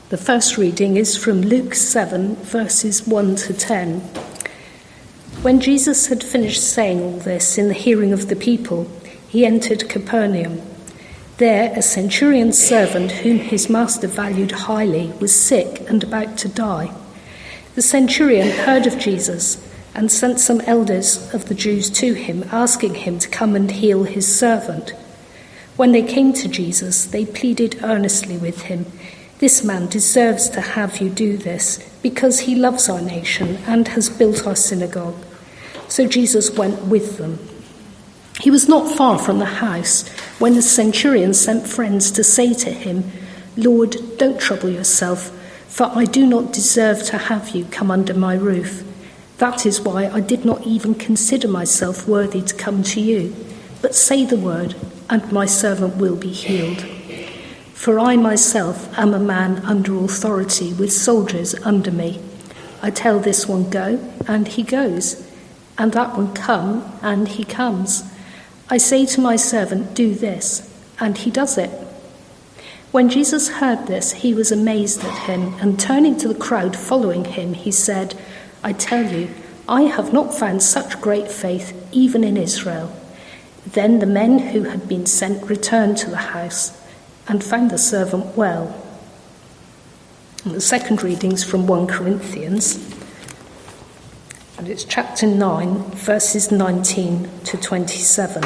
The first reading is from Luke 7, verses 1 to 10. When Jesus had finished saying all this in the hearing of the people, he entered Capernaum. There, a centurion's servant, whom his master valued highly, was sick and about to die. The centurion heard of Jesus and sent some elders of the Jews to him, asking him to come and heal his servant. When they came to Jesus, they pleaded earnestly with him, "This man deserves to have you do this, because he loves our nation and has built our synagogue." So Jesus went with them. He was not far from the house when the centurion sent friends to say to him, "Lord, don't trouble yourself, for I do not deserve to have you come under my roof. That is why I did not even consider myself worthy to come to you. But say the word, and my servant will be healed. For I myself am a man under authority, with soldiers under me. I tell this one, go, and he goes, and that one, come, and he comes. I say to my servant, do this, and he does it." When Jesus heard this, he was amazed at him, and turning to the crowd following him, he said, "I tell you, I have not found such great faith even in Israel." Then the men who had been sent returned to the house and found the servant well. And the second reading is from 1 Corinthians, and it's chapter 9, verses 19 to 27.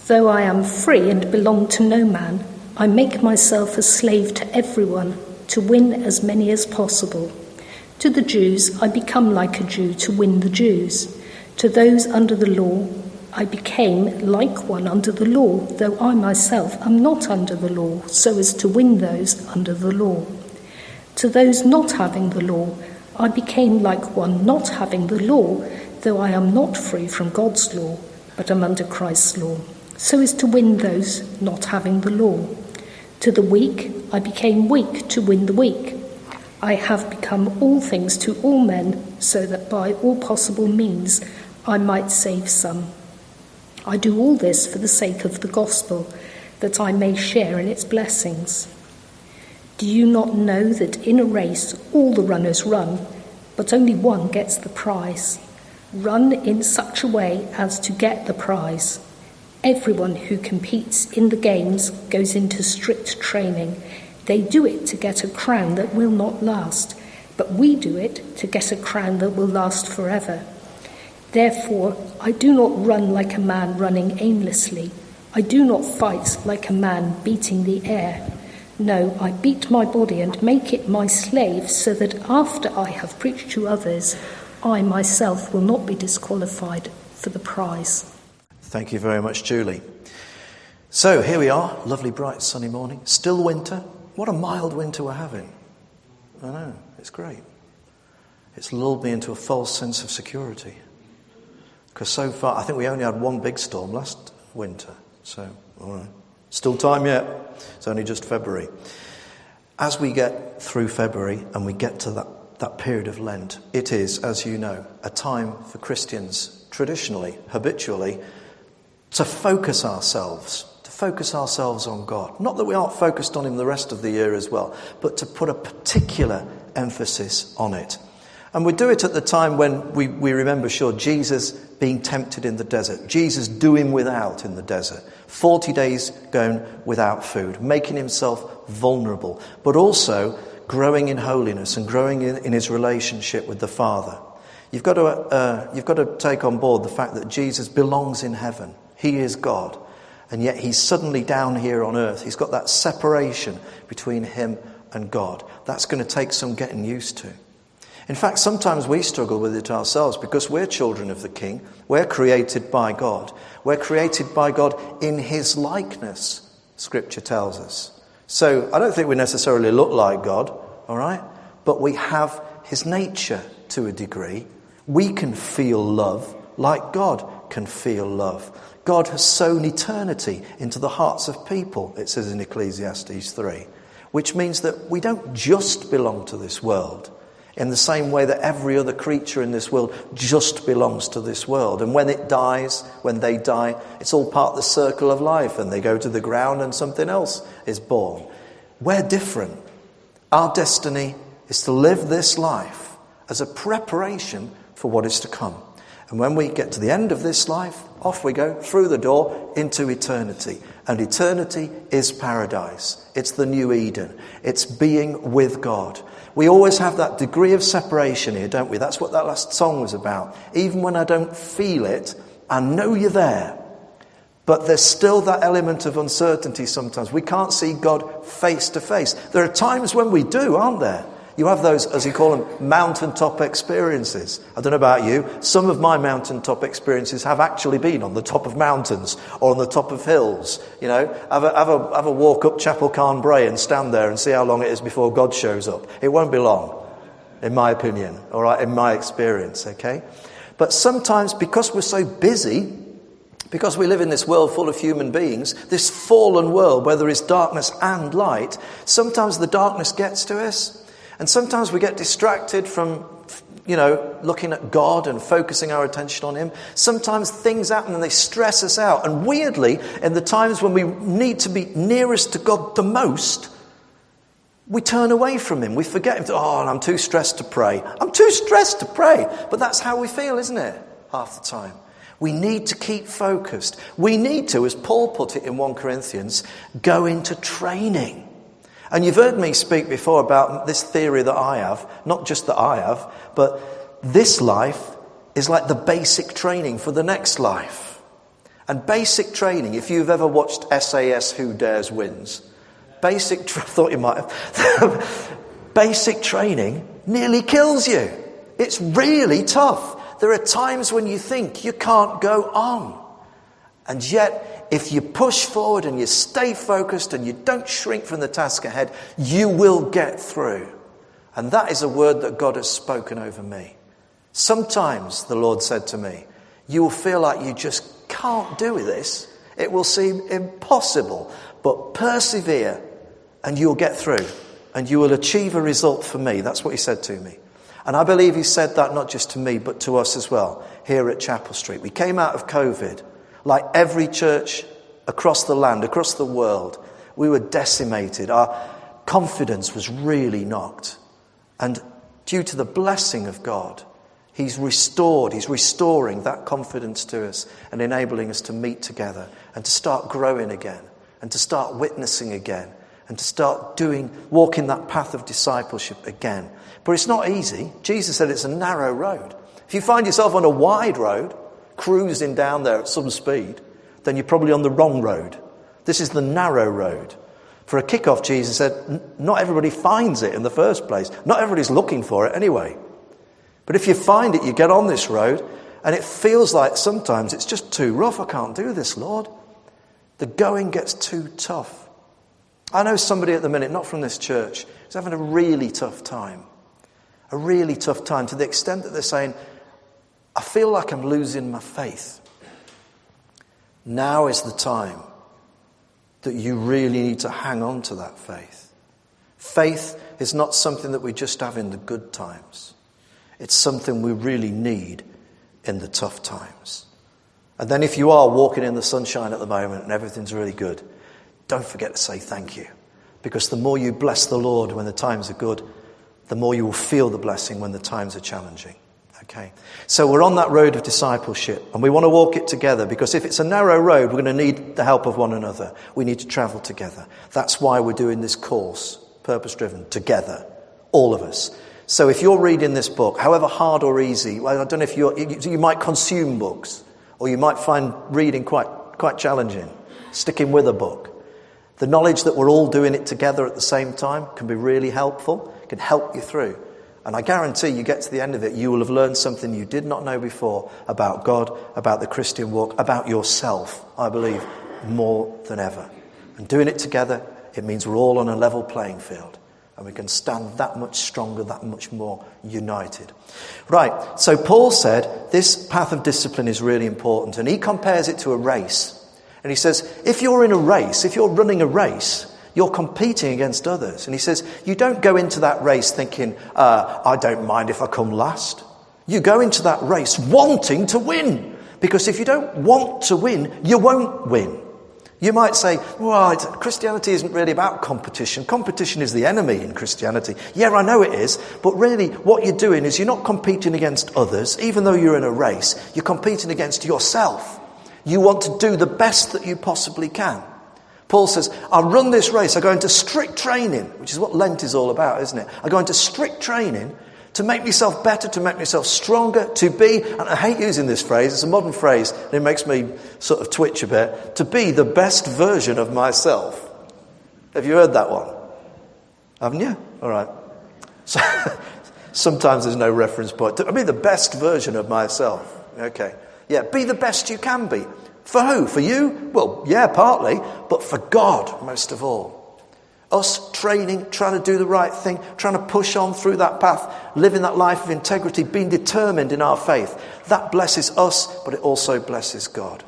"Though I am free and belong to no man, I make myself a slave to everyone to win as many as possible. To the Jews, I become like a Jew to win the Jews. To those under the law, I became like one under the law, though I myself am not under the law, so as to win those under the law. To those not having the law, I became like one not having the law, though I am not free from God's law, but am under Christ's law, so as to win those not having the law. To the weak, I became weak to win the weak. I have become all things to all men, so that by all possible means I might save some. I do all this for the sake of the gospel, that I may share in its blessings. Do you not know that in a race all the runners run, but only one gets the prize? Run in such a way as to get the prize. Everyone who competes in the games goes into strict training. They do it to get a crown that will not last, but we do it to get a crown that will last forever. Therefore, I do not run like a man running aimlessly. I do not fight like a man beating the air. No, I beat my body and make it my slave, so that after I have preached to others, I myself will not be disqualified for the prize." Thank you very much, Julie. So here we are, lovely bright sunny morning, still winter. What a mild winter we're having. I know, it's great. It's lulled me into a false sense of security. Because so far, I think we only had one big storm last winter. So, all right. Still time yet. It's only just February. As we get through February and we get to that period of Lent, it is, as you know, a time for Christians, traditionally, habitually, to focus ourselves on God. Not that we aren't focused on him the rest of the year as well, but to put a particular emphasis on it. And we do it at the time when we remember, sure, Jesus being tempted in the desert, Jesus doing without in the desert, 40 days going without food, making himself vulnerable, but also growing in holiness and growing in his relationship with the Father. You've got to take on board the fact that Jesus belongs in heaven. He is God. And yet he's suddenly down here on earth. He's got that separation between him and God. That's going to take some getting used to. In fact, sometimes we struggle with it ourselves because we're children of the King. We're created by God. We're created by God in his likeness, Scripture tells us. So I don't think we necessarily look like God, all right? But we have his nature to a degree. We can feel love like God can feel love. God has sown eternity into the hearts of people, it says in Ecclesiastes 3, which means that we don't just belong to this world in the same way that every other creature in this world just belongs to this world. And when it dies, when they die, it's all part of the circle of life and they go to the ground and something else is born. We're different. Our destiny is to live this life as a preparation for what is to come. And when we get to the end of this life, off we go through the door into eternity. And eternity is paradise. It's the new Eden. It's being with God. We always have that degree of separation here, don't we? That's what that last song was about. Even when I don't feel it, I know you're there. But there's still that element of uncertainty sometimes. We can't see God face to face. There are times when we do, aren't there? You have those, as you call them, mountaintop experiences. I don't know about you. Some of my mountaintop experiences have actually been on the top of mountains or on the top of hills. You know, have a walk up Chapel Carn Bray and stand there and see how long it is before God shows up. It won't be long, in my opinion, all right, in my experience, okay? But sometimes because we're so busy, because we live in this world full of human beings, this fallen world where there is darkness and light, sometimes the darkness gets to us. And sometimes we get distracted from, looking at God and focusing our attention on him. Sometimes things happen and they stress us out. And weirdly, in the times when we need to be nearest to God the most, we turn away from him. We forget him. I'm too stressed to pray. I'm too stressed to pray. But that's how we feel, isn't it? Half the time. We need to keep focused. We need to, as Paul put it in 1 Corinthians, go into training. And you've heard me speak before about this theory that I have, not just that I have, but this life is like the basic training for the next life. And basic training, if you've ever watched SAS Who Dares Wins, I thought you might have, basic training nearly kills you. It's really tough. There are times when you think you can't go on. And yet, if you push forward and you stay focused and you don't shrink from the task ahead, you will get through. And that is a word that God has spoken over me. Sometimes, the Lord said to me, you will feel like you just can't do this. It will seem impossible, but persevere and you'll get through and you will achieve a result for me. That's what he said to me. And I believe he said that not just to me, but to us as well, here at Chapel Street. We came out of COVID. Like every church across the land, across the world, we were decimated. Our confidence was really knocked. And due to the blessing of God, he's restoring that confidence to us and enabling us to meet together and to start growing again and to start witnessing again and to start walking that path of discipleship again. But it's not easy. Jesus said it's a narrow road. If you find yourself on a wide road, cruising down there at some speed, then you're probably on the wrong road. This is the narrow road. For a kickoff, Jesus said, not everybody finds it in the first place. Not everybody's looking for it anyway. But if you find it, you get on this road, and it feels like sometimes it's just too rough. I can't do this, Lord. The going gets too tough. I know somebody at the minute, not from this church, who's having a really tough time. A really tough time to the extent that they're saying, I feel like I'm losing my faith. Now is the time that you really need to hang on to that faith. Faith is not something that we just have in the good times. It's something we really need in the tough times. And then if you are walking in the sunshine at the moment and everything's really good, don't forget to say thank you. Because the more you bless the Lord when the times are good, the more you will feel the blessing when the times are challenging. Okay, so we're on that road of discipleship and we want to walk it together, because if it's a narrow road, we're going to need the help of one another. We need to travel together. That's why we're doing this course, Purpose Driven, together, all of us. So if you're reading this book, however hard or easy, well, I don't know if you might consume books, or you might find reading quite challenging, sticking with a book. The knowledge that we're all doing it together at the same time can be really helpful, can help you through. And I guarantee you get to the end of it, you will have learned something you did not know before about God, about the Christian walk, about yourself, I believe, more than ever. And doing it together, it means we're all on a level playing field. And we can stand that much stronger, that much more united. Right, so Paul said this path of discipline is really important. And he compares it to a race. And he says, if you're in a race, if you're running a race, you're competing against others. And he says, you don't go into that race thinking, I don't mind if I come last. You go into that race wanting to win. Because if you don't want to win, you won't win. You might say, well, Christianity isn't really about competition. Competition is the enemy in Christianity. Yeah, I know it is. But really, what you're doing is you're not competing against others. Even though you're in a race, you're competing against yourself. You want to do the best that you possibly can. Paul says, I run this race. I go into strict training, which is what Lent is all about, isn't it? I go into strict training to make myself better, to make myself stronger, to be, and I hate using this phrase, it's a modern phrase, and it makes me sort of twitch a bit, to be the best version of myself. Have you heard that one? Haven't you? All right. So, sometimes there's no reference point. To be the best version of myself. Okay. Yeah, be the best you can be. For who? For you? Well, yeah, partly, but for God most of all. Us training, trying to do the right thing, trying to push on through that path, living that life of integrity, being determined in our faith. That blesses us, but it also blesses God.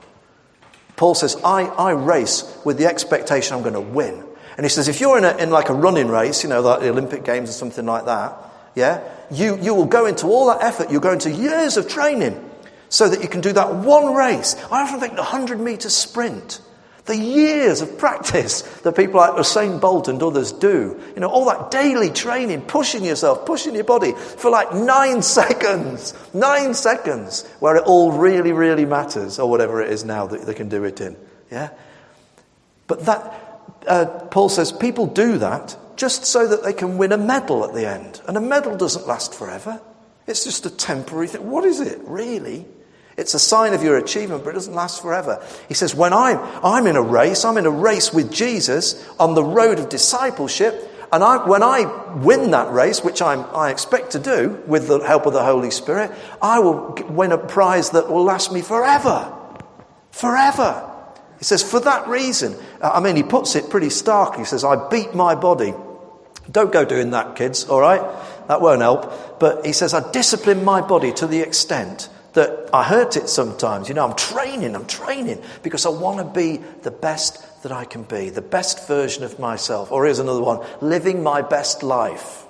Paul says, I race with the expectation I'm going to win. And he says, if you're in like a running race, like the Olympic Games or something like that, yeah, you will go into all that effort, you'll go into years of training so that you can do that one race. I often think the 100-metre sprint, the years of practice that people like Usain Bolt and others do. All that daily training, pushing yourself, pushing your body for like 9 seconds. 9 seconds where it all really, really matters, or whatever it is now that they can do it in. Yeah? But that, Paul says, people do that just so that they can win a medal at the end. And a medal doesn't last forever. It's just a temporary thing. What is it, really? It's a sign of your achievement, but it doesn't last forever. He says, when I'm in a race with Jesus on the road of discipleship, and when I win that race, which I expect to do with the help of the Holy Spirit, I will win a prize that will last me forever. Forever. He says, for that reason, he puts it pretty starkly. He says, I beat my body. Don't go doing that, kids, all right? That won't help. But he says, I discipline my body to the extent that I hurt it sometimes. I'm training because I want to be the best that I can be, the best version of myself. Or here's another one, living my best life.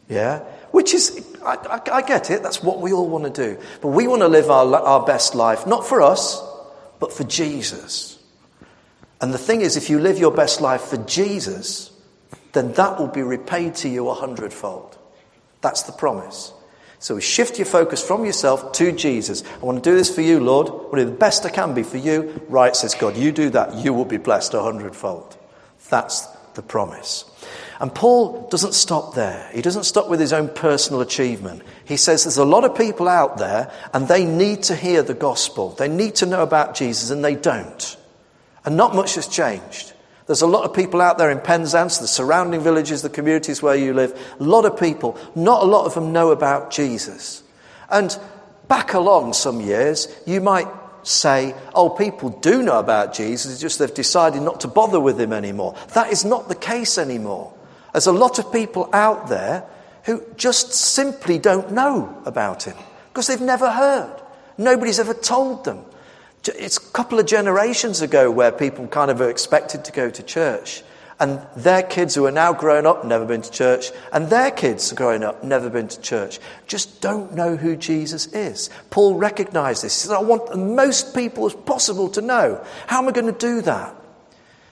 Yeah? Which is, I get it, that's what we all want to do. But we want to live our best life, not for us, but for Jesus. And the thing is, if you live your best life for Jesus, then that will be repaid to you 100-fold. That's the promise. So we shift your focus from yourself to Jesus. I want to do this for you, Lord. I want to do the best I can be for you. Right, says God, you do that, you will be blessed 100-fold. That's the promise. And Paul doesn't stop there. He doesn't stop with his own personal achievement. He says there's a lot of people out there and they need to hear the gospel. They need to know about Jesus and they don't. And not much has changed. There's a lot of people out there in Penzance, the surrounding villages, the communities where you live. A lot of people, not a lot of them know about Jesus. And back along some years, you might say, people do know about Jesus, it's just they've decided not to bother with him anymore. That is not the case anymore. There's a lot of people out there who just simply don't know about him because they've never heard. Nobody's ever told them. It's a couple of generations ago where people kind of are expected to go to church. And their kids who are now grown up, never been to church. And their kids growing up, never been to church. Just don't know who Jesus is. Paul recognised this. He said, I want most people as possible to know. How am I going to do that?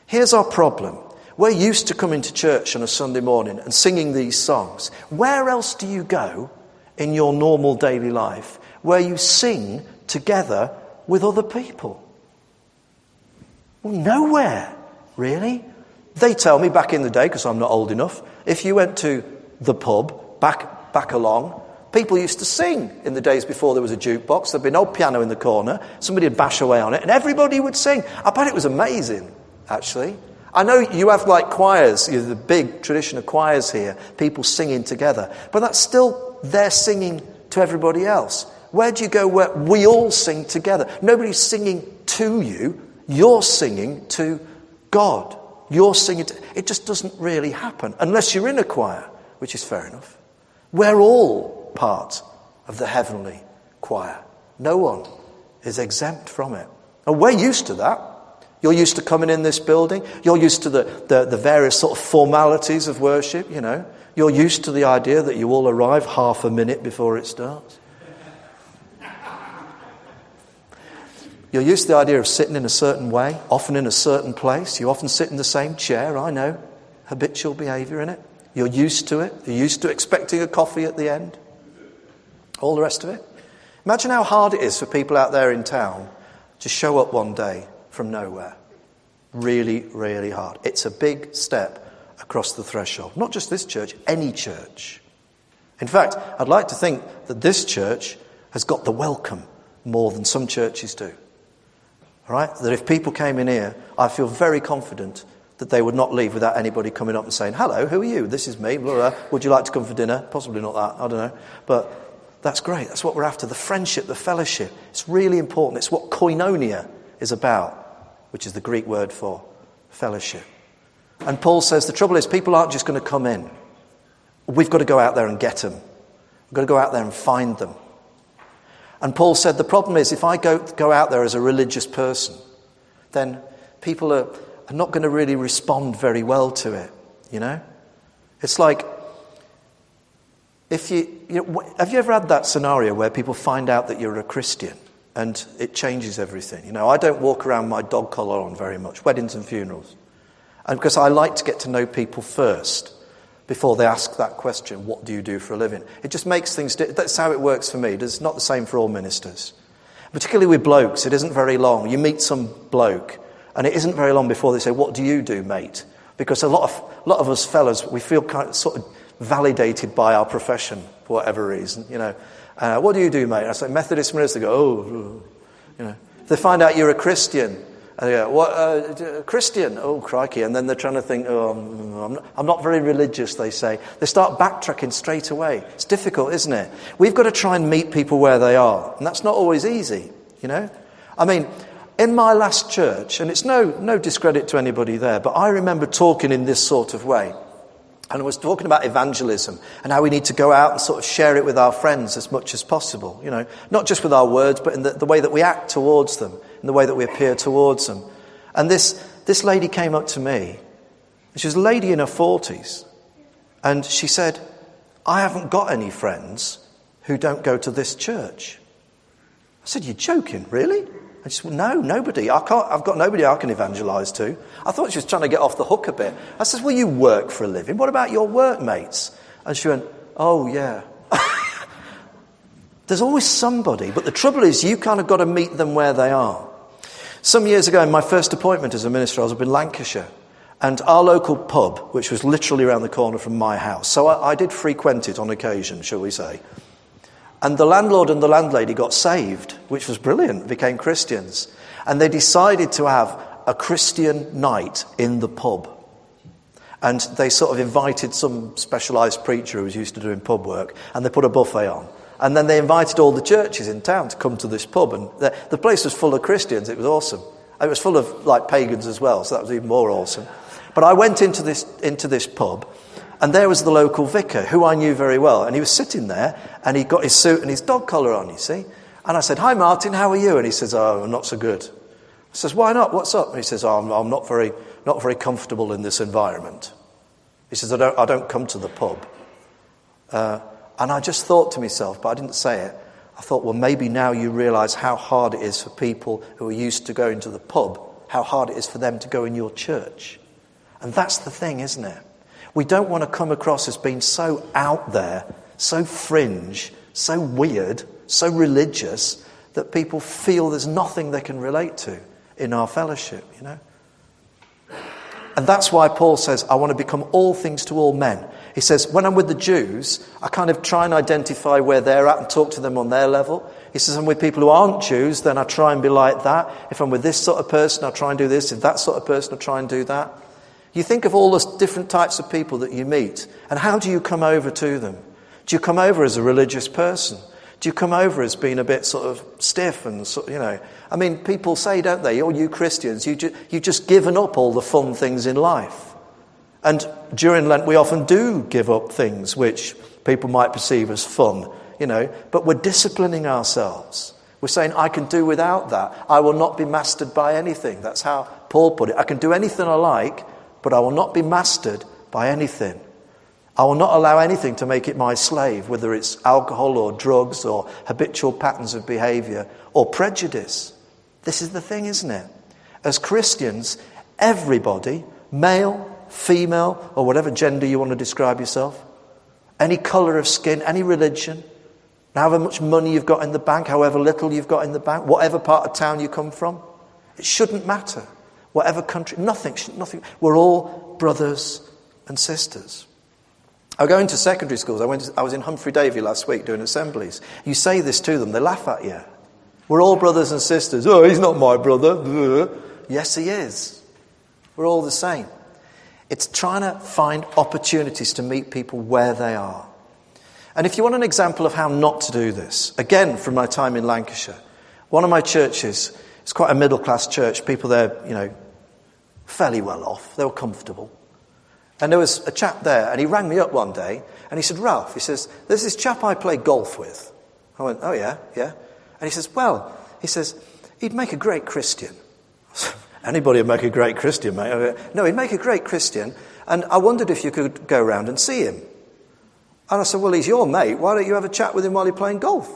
Here's our problem. We're used to coming to church on a Sunday morning and singing these songs. Where else do you go in your normal daily life where you sing together with other people? Well, nowhere, really. They tell me back in the day, because I'm not old enough, if you went to the pub back along, people used to sing in the days before there was a jukebox. There'd be no piano in the corner. Somebody would bash away on it, and everybody would sing. I bet it was amazing, actually. I know you have like choirs, the big tradition of choirs here, people singing together, but that's still they're singing to everybody else. Where do you go where we all sing together? Nobody's singing to you. You're singing to God. You're singing to... It just doesn't really happen unless you're in a choir, which is fair enough. We're all part of the heavenly choir. No one is exempt from it. And we're used to that. You're used to coming in this building. You're used to the various sort of formalities of worship, You're used to the idea that you all arrive half a minute before it starts. You're used to the idea of sitting in a certain way, often in a certain place. You often sit in the same chair, I know. Habitual behaviour in it. You're used to it. You're used to expecting a coffee at the end. All the rest of it. Imagine how hard it is for people out there in town to show up one day from nowhere. Really, really hard. It's a big step across the threshold. Not just this church, any church. In fact, I'd like to think that this church has got the welcome more than some churches do. All right? That if people came in here, I feel very confident that they would not leave without anybody coming up and saying, hello, who are you? This is me. Blah, blah. Would you like to come for dinner? Possibly not that. I don't know. But that's great. That's what we're after. The friendship, the fellowship. It's really important. It's what koinonia is about, which is the Greek word for fellowship. And Paul says the trouble is people aren't just going to come in. We've got to go out there and get them. We've got to go out there and find them. And Paul said the problem is if I go out there as a religious person, then people are not going to really respond very well to it, you know? It's like, have you ever had that scenario where people find out that you're a Christian and it changes everything? You know, I don't walk around with my dog collar on very much, weddings and funerals. And because I like to get to know people first before they ask that question, what do you do for a living? It just makes things, that's how it works for me. It's not the same for all ministers. Particularly with blokes, it isn't very long. You meet some bloke and it isn't very long before they say, what do you do, mate? Because a lot of us fellas, we feel kind of sort of validated by our profession for whatever reason, you know. What do you do, mate? I say, Methodist minister. They go, oh, you know. If they find out you're a Christian, and they go, what, Christian? Oh, crikey. And then they're trying to think, I'm not very religious, they say. They start backtracking straight away. It's difficult, isn't it? We've got to try and meet people where they are. And that's not always easy, you know. I mean, in my last church, and it's no discredit to anybody there, but I remember talking in this sort of way. And I was talking about evangelism and how we need to go out and sort of share it with our friends as much as possible. You know, not just with our words, but in the way that we act towards them, in the way that we appear towards them. And this lady came up to me. She was a lady in her 40s. And she said, I haven't got any friends who don't go to this church. I said, you're joking, really? And she said, well, no, nobody. I've got nobody I can evangelise to. I thought she was trying to get off the hook a bit. I said, well, you work for a living. What about your workmates? And she went, oh, yeah. There's always somebody. But the trouble is you kind of got to meet them where they are. Some years ago, in my first appointment as a minister, I was up in Lancashire. And our local pub, which was literally around the corner from my house, so I did frequent it on occasion, shall we say. And the landlord and the landlady got saved, which was brilliant, became Christians. And they decided to have a Christian night in the pub. And they sort of invited some specialised preacher who was used to doing pub work, and they put a buffet on. And then they invited all the churches in town to come to this pub. And the place was full of Christians. It was awesome. It was full of like pagans as well, so that was even more awesome. But I went into this pub, and there was the local vicar, who I knew very well. And he was sitting there, and he got his suit and his dog collar on, you see. And I said, hi, Martin, how are you? And he says, oh, I'm not so good. I says, why not? What's up? And he says, oh, I'm not very comfortable in this environment. He says, I don't come to the pub. And I just thought to myself, but I didn't say it. I thought, well, maybe now you realise how hard it is for people who are used to going to the pub, how hard it is for them to go in your church. And that's the thing, isn't it? We don't want to come across as being so out there, so fringe, so weird, so religious, that people feel there's nothing they can relate to in our fellowship, you know. And that's why Paul says, I want to become all things to all men. He says, when I'm with the Jews, I kind of try and identify where they're at and talk to them on their level. He says, I'm with people who aren't Jews, then I try and be like that. If I'm with this sort of person, I try and do this. If that sort of person, I try and do that. You think of all the different types of people that you meet, and how do you come over to them? Do you come over as a religious person? Do you come over as being a bit sort of stiff and, you know? I mean, people say, don't they, oh, you Christians, you've just given up all the fun things in life. And during Lent, we often do give up things which people might perceive as fun, you know, but we're disciplining ourselves. We're saying, I can do without that. I will not be mastered by anything. That's how Paul put it. I can do anything I like, but I will not be mastered by anything. I will not allow anything to make it my slave, whether it's alcohol or drugs or habitual patterns of behaviour or prejudice. This is the thing, isn't it? As Christians, everybody, male, female, or whatever gender you want to describe yourself, any colour of skin, any religion, however much money you've got in the bank, however little you've got in the bank, whatever part of town you come from, it shouldn't matter. Whatever country, nothing. We're all brothers and sisters. I go into secondary schools. I was in Humphrey Davy last week doing assemblies. You say this to them, they laugh at you. We're all brothers and sisters. Oh, he's not my brother. Yes, he is. We're all the same. It's trying to find opportunities to meet people where they are. And if you want an example of how not to do this, again, from my time in Lancashire, one of my churches, it's quite a middle-class church. People there, fairly well off. They were comfortable. And there was a chap there, and he rang me up one day, and he said, Ralph, he says, there's this chap I play golf with. I went, oh, yeah. And he says, he'd make a great Christian. Anybody would make a great Christian, mate. No, he'd make a great Christian, and I wondered if you could go around and see him. And I said, well, he's your mate. Why don't you have a chat with him while you're playing golf?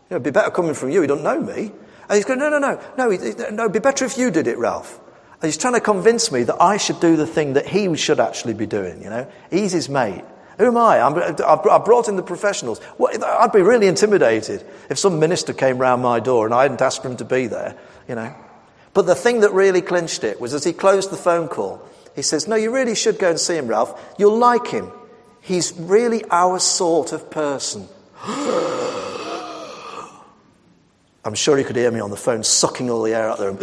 It'd be better coming from you. He don't know me. And he's going, no, it'd be better if you did it, Ralph. And he's trying to convince me that I should do the thing that he should actually be doing, He's his mate. Who am I? I've brought in the professionals. I'd be really intimidated if some minister came round my door and I hadn't asked for him to be there, But the thing that really clinched it was as he closed the phone call, he says, no, you really should go and see him, Ralph. You'll like him. He's really our sort of person. I'm sure he could hear me on the phone sucking all the air out there.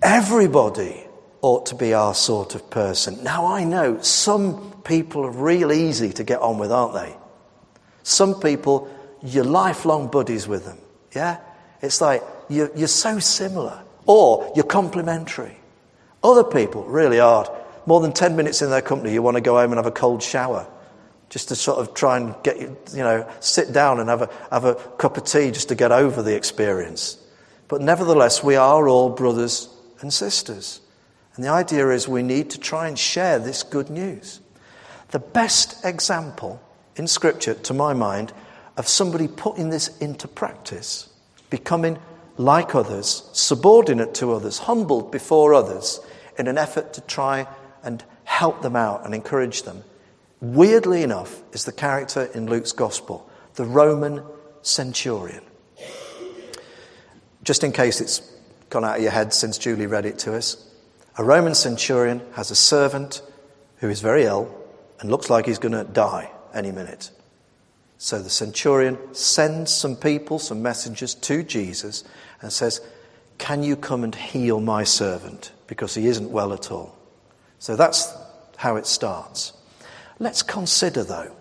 Everybody ought to be our sort of person. Now, I know some people are real easy to get on with, aren't they? Some people, you're lifelong buddies with them. Yeah? It's like you're so similar. Or you're complementary. Other people, really hard. More than 10 minutes in their company, you want to go home and have a cold shower. Just to sort of try and get you, sit down and have a cup of tea just to get over the experience. But nevertheless, we are all brothers and sisters. And the idea is we need to try and share this good news. The best example in Scripture, to my mind, of somebody putting this into practice, becoming like others, subordinate to others, humbled before others, in an effort to try and help them out and encourage them, weirdly enough, is the character in Luke's Gospel, the Roman centurion. Just in case it's gone out of your head since Julie read it to us, a Roman centurion has a servant who is very ill and looks like he's going to die any minute. So the centurion sends some people, some messengers to Jesus and says, can you come and heal my servant? Because he isn't well at all. So that's how it starts. Let's consider, though,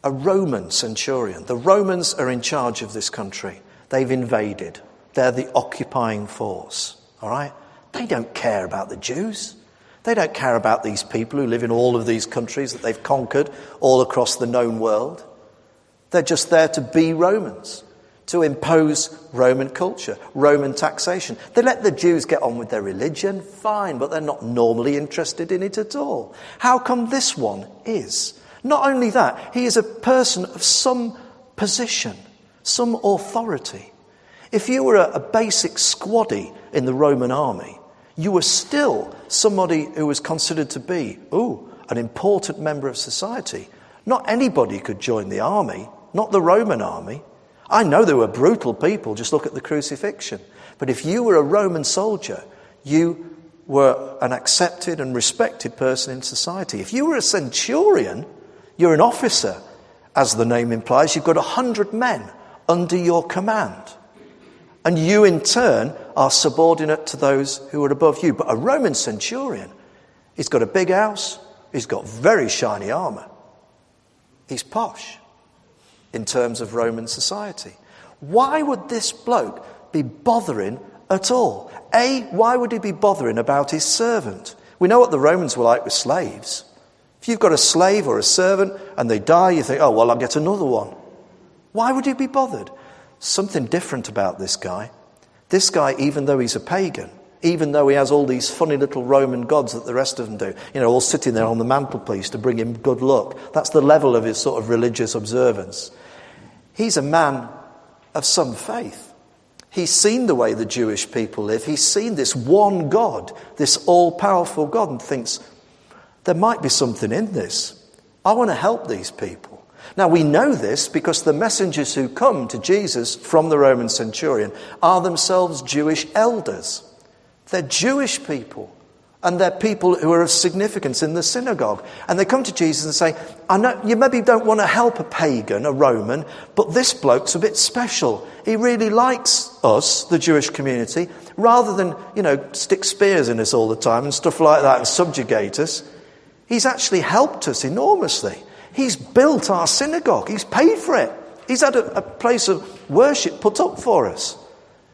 a Roman centurion. The Romans are in charge of this country. They've invaded. They're the occupying force. All right? They don't care about the Jews. They don't care about these people who live in all of these countries that they've conquered all across the known world. They're just there to be Romans, to impose Roman culture, Roman taxation. They let the Jews get on with their religion, fine, but they're not normally interested in it at all. How come this one is? Not only that, he is a person of some position, some authority. If you were a basic squaddy in the Roman army, you were still somebody who was considered to be, an important member of society. Not anybody could join the army, not the Roman army. I know they were brutal people, just look at the crucifixion. But if you were a Roman soldier, you were an accepted and respected person in society. If you were a centurion, you're an officer. As the name implies, you've got 100 men under your command. And you, in turn, are subordinate to those who are above you. But a Roman centurion, he's got a big house, he's got very shiny armour. He's posh in terms of Roman society. Why would this bloke be bothering at all? Why would he be bothering about his servant? We know what the Romans were like with slaves. If you've got a slave or a servant and they die, you think, I'll get another one. Why would he be bothered? Something different about this guy. This guy, even though he's a pagan, even though he has all these funny little Roman gods that the rest of them do, all sitting there on the mantelpiece to bring him good luck. That's the level of his sort of religious observance. He's a man of some faith. He's seen the way the Jewish people live. He's seen this one God, this all-powerful God, and thinks, there might be something in this. I want to help these people. Now, we know this because the messengers who come to Jesus from the Roman centurion are themselves Jewish elders. They're Jewish people, and they're people who are of significance in the synagogue. And they come to Jesus and say, I know you maybe don't want to help a pagan, a Roman, but this bloke's a bit special. He really likes us, the Jewish community, rather than, stick spears in us all the time and stuff like that and subjugate us. He's actually helped us enormously. He's built our synagogue. He's paid for it. He's had a place of worship put up for us.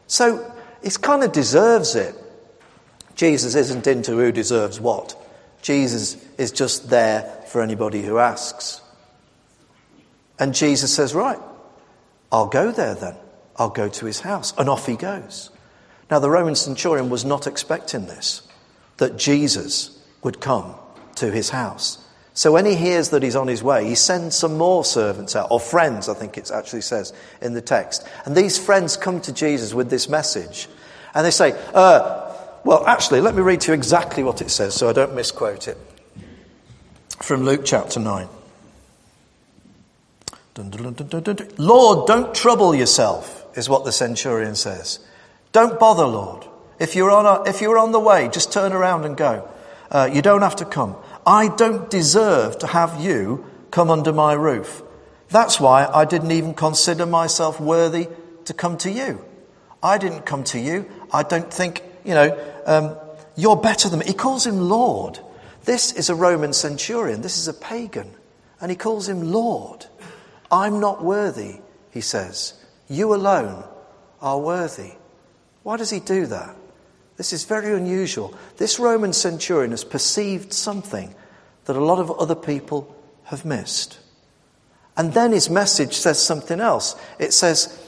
So he kind of deserves it. Jesus isn't into who deserves what. Jesus is just there for anybody who asks. And Jesus says, right, I'll go there then. I'll go to his house. And off he goes. Now, the Roman centurion was not expecting this, that Jesus would come to his house. So when he hears that he's on his way, he sends some more servants out, or friends, I think it actually says in the text. And these friends come to Jesus with this message. And they say, well, actually, let me read to you exactly what it says so I don't misquote it. From Luke chapter 9. Lord, don't trouble yourself, is what the centurion says. Don't bother, Lord. If you're on the way, just turn around and go. You don't have to come. I don't deserve to have you come under my roof. That's why I didn't even consider myself worthy to come to you. I didn't come to you. I don't think, you're better than me. He calls him Lord. This is a Roman centurion. This is a pagan. And he calls him Lord. I'm not worthy, he says. You alone are worthy. Why does he do that? This is very unusual. This Roman centurion has perceived something that a lot of other people have missed. And then his message says something else. It says,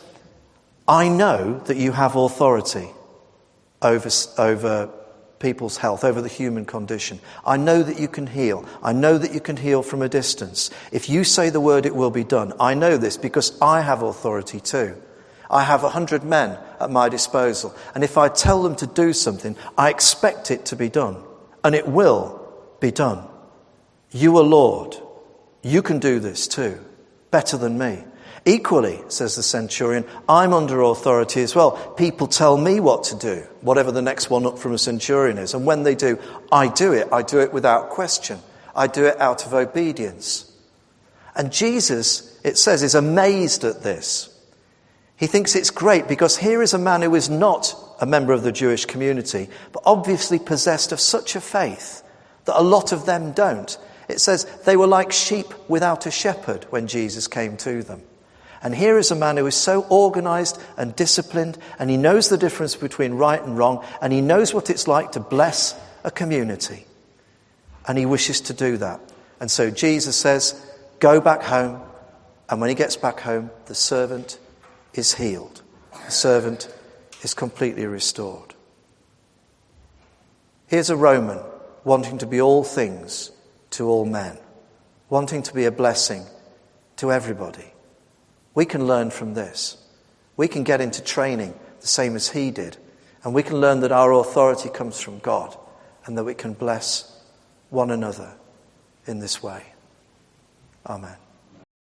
I know that you have authority over people's health, over the human condition. I know that you can heal. I know that you can heal from a distance. If you say the word, it will be done. I know this because I have authority too. I have 100 men at my disposal. And if I tell them to do something, I expect it to be done. And it will be done. You are Lord. You can do this too. Better than me. Equally, says the centurion, I'm under authority as well. People tell me what to do, whatever the next one up from a centurion is. And when they do, I do it. I do it without question. I do it out of obedience. And Jesus, it says, is amazed at this. He thinks it's great because here is a man who is not a member of the Jewish community, but obviously possessed of such a faith that a lot of them don't. It says they were like sheep without a shepherd when Jesus came to them. And here is a man who is so organised and disciplined, and he knows the difference between right and wrong, and he knows what it's like to bless a community. And he wishes to do that. And so Jesus says, go back home. And when he gets back home, the servant is healed. The servant is completely restored. Here's a Roman wanting to be all things to all men, wanting to be a blessing to everybody. We can learn from this. We can get into training the same as he did, and we can learn that our authority comes from God and that we can bless one another in this way. Amen.